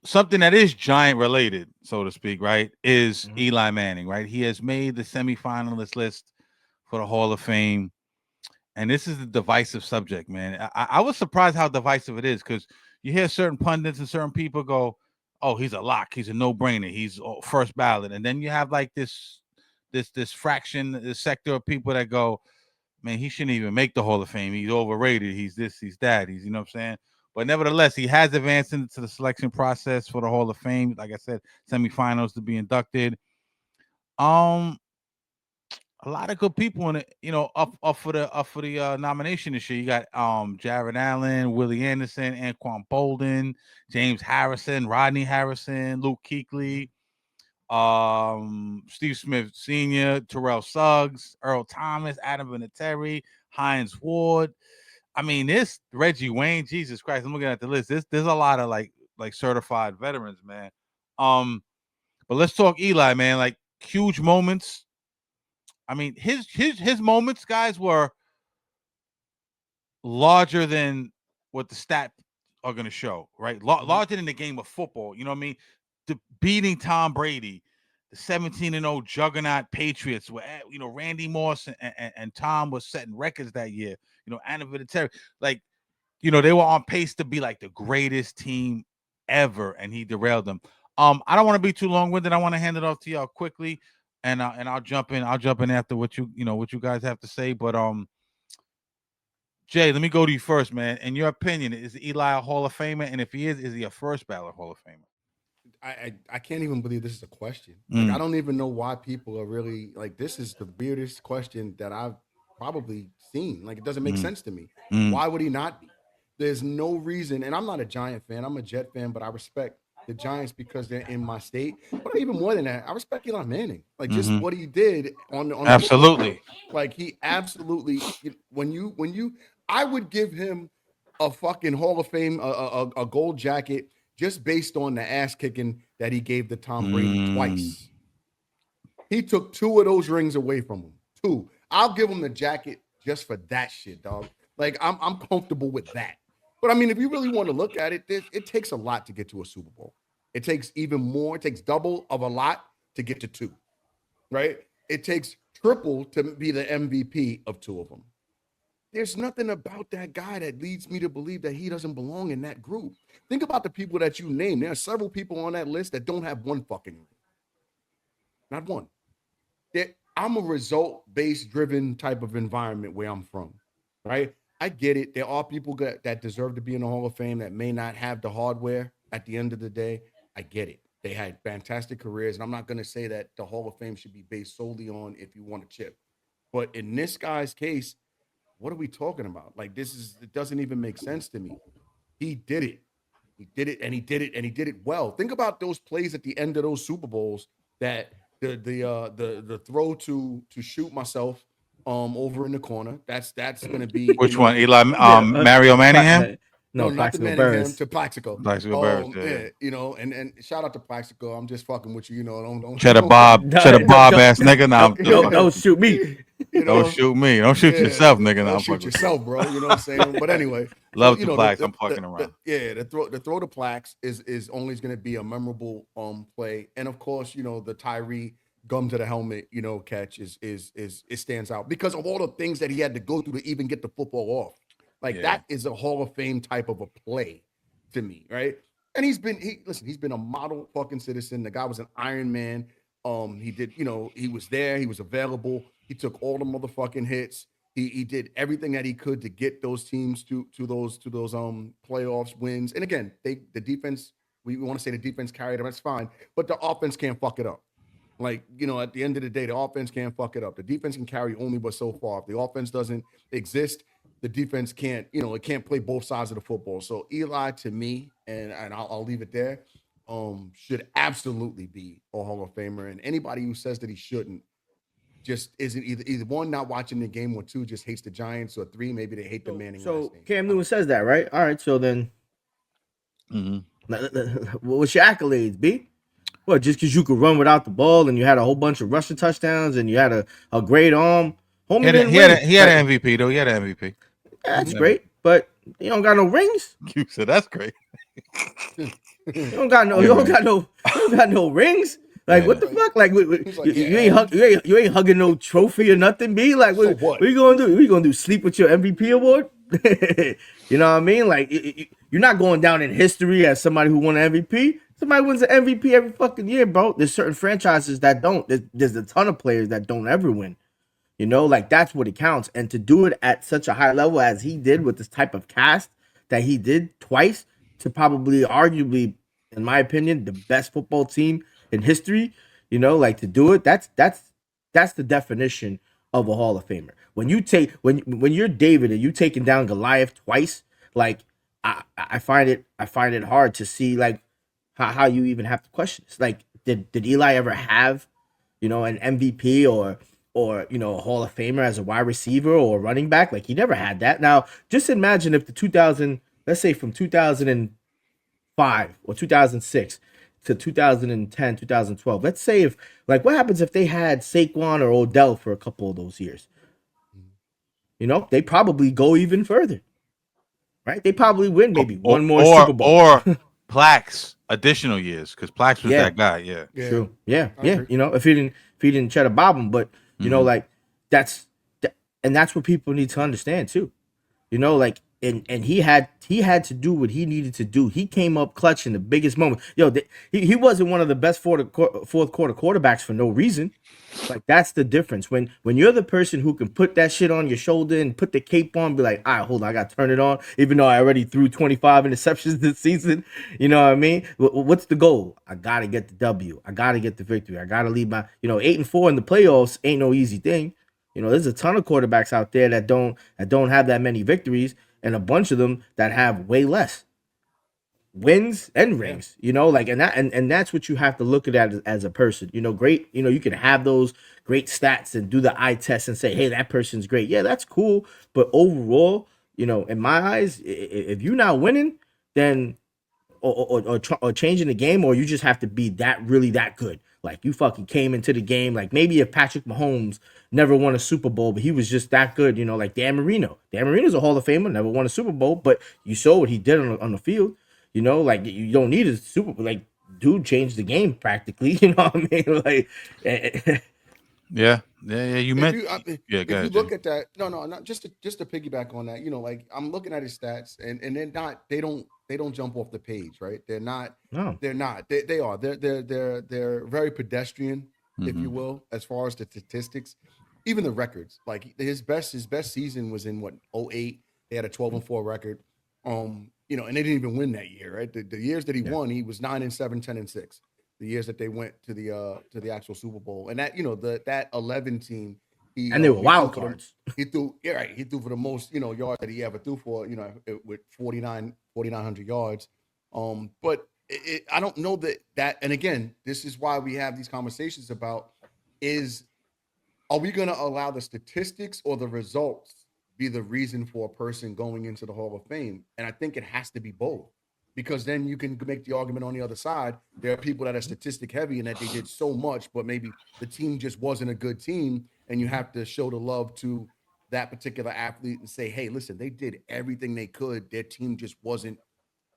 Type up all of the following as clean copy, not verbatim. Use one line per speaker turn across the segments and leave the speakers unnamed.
Something that is giant related, so to speak, right, is Eli Manning, right? He has made the semifinalist list for the Hall of Fame. And this is a divisive subject, man. I was surprised how divisive it is because you hear certain pundits and certain people go, "Oh, he's a lock. He's a no-brainer. He's first ballot." And then you have like this fraction, this sector of people that go, "Man, he shouldn't even make the Hall of Fame. He's overrated. He's this. He's that. He's you know what I'm saying." But nevertheless, he has advanced into the selection process for the Hall of Fame. Like I said, semifinals to be inducted. Um, a lot of good people in it, up for the nomination this year. You got Jared Allen, Willie Anderson, Anquan Bolden, James Harrison, Rodney Harrison, Luke Kuechly, Steve Smith Sr., Terrell Suggs, Earl Thomas, Adam Vinatieri, Hines Ward. I mean, this Reggie Wayne, Jesus Christ, I'm looking at the list. There's a lot of like certified veterans, man. But let's talk Eli, man. Like huge moments. I mean, his moments, guys, were larger than what the stats are going to show, right? Larger than the game of football. You know what I mean? The beating Tom Brady, the 17-0 juggernaut Patriots, where Randy Moss and Tom was setting records that year. Anna Vinatieri, like they were on pace to be like the greatest team ever, and he derailed them. I don't want to be too long-winded. I want to hand it off to y'all quickly, and I'll jump in. I'll jump in after what you guys have to say. But Jay, let me go to you first, man. In your opinion, is Eli a Hall of Famer? And if he is he a first ballot Hall of Famer?
I can't even believe this is a question. Like, I don't even know why people are really like, this is the weirdest question that I've probably seen. Like, it doesn't make sense to me. Why would he not be? There's no reason. And I'm not a Giant fan. I'm a Jet fan, but I respect the Giants because they're in my state. But even more than that, I respect Eli Manning. Like, just what he did on the
Absolutely.
like, he absolutely, when you I would give him a fucking Hall of Fame, a gold jacket just based on the ass kicking that he gave to Tom Brady twice. He took 2 of those rings away from him. 2. I'll give him the jacket just for that shit, dog. Like, I'm comfortable with that. But I mean, if you really want to look at it, it takes a lot to get to a Super Bowl. It takes even more. It takes double of a lot to get to 2, right? It takes triple to be the MVP of 2 of them. There's nothing about that guy that leads me to believe that he doesn't belong in that group. Think about the people that you name. There are several people on that list that don't have one fucking ring. Not one. I'm a result-based driven type of environment where I'm from, right? I get it. There are people that deserve to be in the Hall of Fame that may not have the hardware at the end of the day. I get it. They had fantastic careers, and I'm not going to say that the Hall of Fame should be based solely on if you want a chip. But in this guy's case, what are we talking about? Like, it doesn't even make sense to me. He did it. He did it, and he did it, and he did it well. Think about those plays at the end of those Super Bowls that the throw to shoot myself over in the corner. That's gonna be
Which one? Eli Mario Manningham?
No, not the Manningham, to Plaxico.
Plaxico Burress,
and shout out to Plaxico. I'm just fucking with you, don't
Cheddar Bob ass nigga. Now
don't shoot me.
Don't shoot me. Don't shoot yourself, nigga.
Don't shoot yourself, bro. You know what I'm saying? But anyway,
love the plaques. I'm fucking around.
The throw to plaques is only going to be a memorable play, and of course, the Tyree gum to the helmet, catch is it stands out because of all the things that he had to go through to even get the football off. Like, that is a Hall of Fame type of a play to me, right? And he's been a model fucking citizen. The guy was an Iron Man. He did, he was there, he was available. He took all the motherfucking hits. He did everything that he could to get those teams to those playoffs wins. And again, the defense, we want to say the defense carried them, that's fine, but the offense can't fuck it up. Like, at the end of the day, the offense can't fuck it up. The defense can carry only but so far. If the offense doesn't exist, the defense can't, it can't play both sides of the football. So Eli, to me, and I'll leave it there, should absolutely be a Hall of Famer. And anybody who says that he shouldn't just isn't either one, not watching the game, or 2, just hates the Giants, or 3, maybe they hate the Manning.
So Cam Newton says that, right? All right, so then what's your accolades, B? What, just because you could run without the ball and you had a whole bunch of rushing touchdowns and you had a great arm? Homie didn't win.
He had an MVP though. He had an MVP.
That's great, but you don't got no rings.
You said that's great.
You don't got no rings. Like, what the fuck? Like, you ain't hugging no trophy or nothing, B. Like, what you gonna do? What you gonna do? Sleep with your MVP award? You know what I mean? Like, you're not going down in history as somebody who won an MVP. Somebody wins an MVP every fucking year, bro. There's certain franchises that don't. There's a ton of players that don't ever win. You know, like, that's what it counts. And to do it at such a high level as he did with this type of cast that he did twice to probably, arguably, in my opinion, the best football team in history, you know, like, to do it, that's the definition of a Hall of Famer. When you take when you're David and you taking down Goliath twice, like, I find it hard to see, like, how you even have to question this. Like, did Eli ever have, you know, an MVP or you know, a Hall of Famer as a wide receiver or a running back? Like, he never had that. Now, just imagine if let's say from 2005 or 2006 to 2010, 2012. Let's say if, like, what happens if they had Saquon or Odell for a couple of those years? You know, they probably go even further, right? They probably win maybe one more Super Bowl.
Or Plax additional years, because Plax was that guy. Yeah.
True. Yeah. You know, if he didn't try to bob him, but you know, like, that's what people need to understand too. You know, like, and he had to do what he needed to do. He came up clutch in the biggest moment. Yo, he wasn't one of the best fourth quarter quarterbacks for no reason. Like, that's the difference. When you're the person who can put that shit on your shoulder and put the cape on, be like, all right, hold on, I got to turn it on, even though I already threw 25 interceptions this season. You know what I mean? What's the goal? I got to get the W. I got to get the victory. I got to lead my, 8-4 in the playoffs ain't no easy thing. You know, there's a ton of quarterbacks out there that don't have that many victories, and a bunch of them that have way less wins and rings. You know, like, and that's what you have to look at as a person. You know, great. You know, you can have those great stats and do the eye test and say, hey, that person's great. Yeah, that's cool. But overall, you know, in my eyes, if you're not winning, then or changing the game, or you just have to be that good. Like, you fucking came into the game. Like, maybe if Patrick Mahomes never won a Super Bowl, but he was just that good, you know, like Dan Marino. Dan Marino's a Hall of Famer, never won a Super Bowl, but you saw what he did on the field. You know, like, you don't need a Super Bowl. Like, dude changed the game practically. You know what I mean? Like,
yeah. You meant.
If you look at that, not just to piggyback on that. You know, like, I'm looking at his stats, and they don't jump off the page, right? They're not. No. They're not. They are. They're very pedestrian, if you will, as far as the statistics, even the records. Like, his best season was in 2008. They had a 12-4 record. You know, and they didn't even win that year, right? The years that he won, he was 9-7, 10-6. The years that they went to the actual Super Bowl, and that, you know, that 11 team,
and they were wild cards.
He threw for the most, you know, yards that he ever threw for, you know, with 4,900 yards. But I don't know that, and again, this is why we have these conversations about are we going to allow the statistics or the results be the reason for a person going into the Hall of Fame? And I think it has to be both, because then you can make the argument on the other side. There are people that are statistic heavy and that they did so much, but maybe the team just wasn't a good team, and you have to show the love to that particular athlete and say, hey, listen, they did everything they could. Their team just wasn't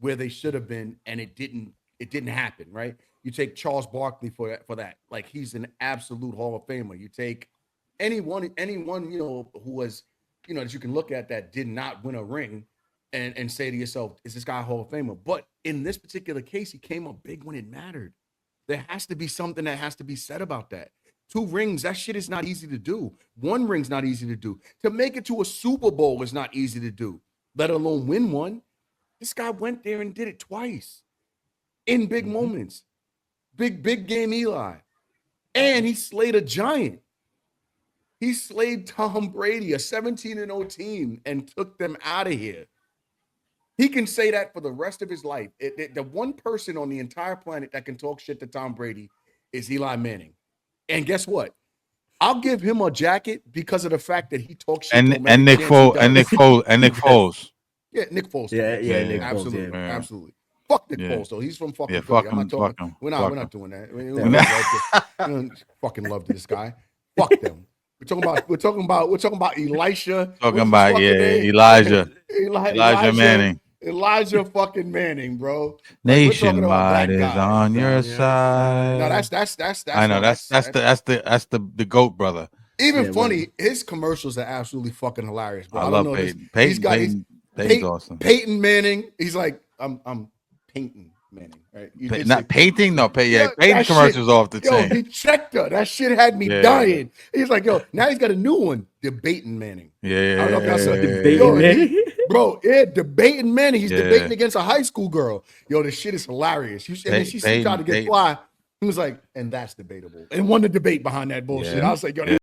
where they should have been, and it didn't happen, right? You take Charles Barkley for that. Like, he's an absolute Hall of Famer. You take anyone, you know, who was, you know, that you can look at that did not win a ring and say to yourself, is this guy a Hall of Famer? But in this particular case, he came up big when it mattered. There has to be something that has to be said about that. 2 rings, that shit is not easy to do. 1 ring's not easy to do. To make it to a Super Bowl is not easy to do, let alone win one. This guy went there and did it twice in big moments. Big game Eli. And he slayed a giant. He slayed Tom Brady, a 17-0 team, and took them out of here. He can say that for the rest of his life. The one person on the entire planet that can talk shit to Tom Brady is Eli Manning. And guess what? I'll give him a jacket because of the fact that he talks shit.
And Nick Foles.
Yeah, Nick Foles.
Yeah, Nick
absolutely,
Foles, yeah.
absolutely. Fuck Nick Foles, though. He's from fucking Philly. I'm not talking. We're not doing that. We don't fucking love this guy. Fuck them. We're talking about Elisha.
Talking about Elijah Manning.
Elijah fucking Manning, bro.
Nationwide is on your side.
No, that's.
I know that's the GOAT brother.
Even funny, his commercials are absolutely fucking hilarious. Bro.
I love
know
Peyton.
Peyton's
awesome.
Peyton Manning. He's like, I'm Peyton Manning, right?
Not painting, no. Peyton commercials off the chain.
He checked her. That shit had me dying. He's like, yo, now he's got a new one, debating Manning.
Yeah.
I don't know if y'all saw
debating Manning.
Bro, debating Manning. He's debating against a high school girl. Yo, this shit is hilarious. And then she tried to get fly. He was like, and that's debatable. And won the debate behind that bullshit. I was like, yo,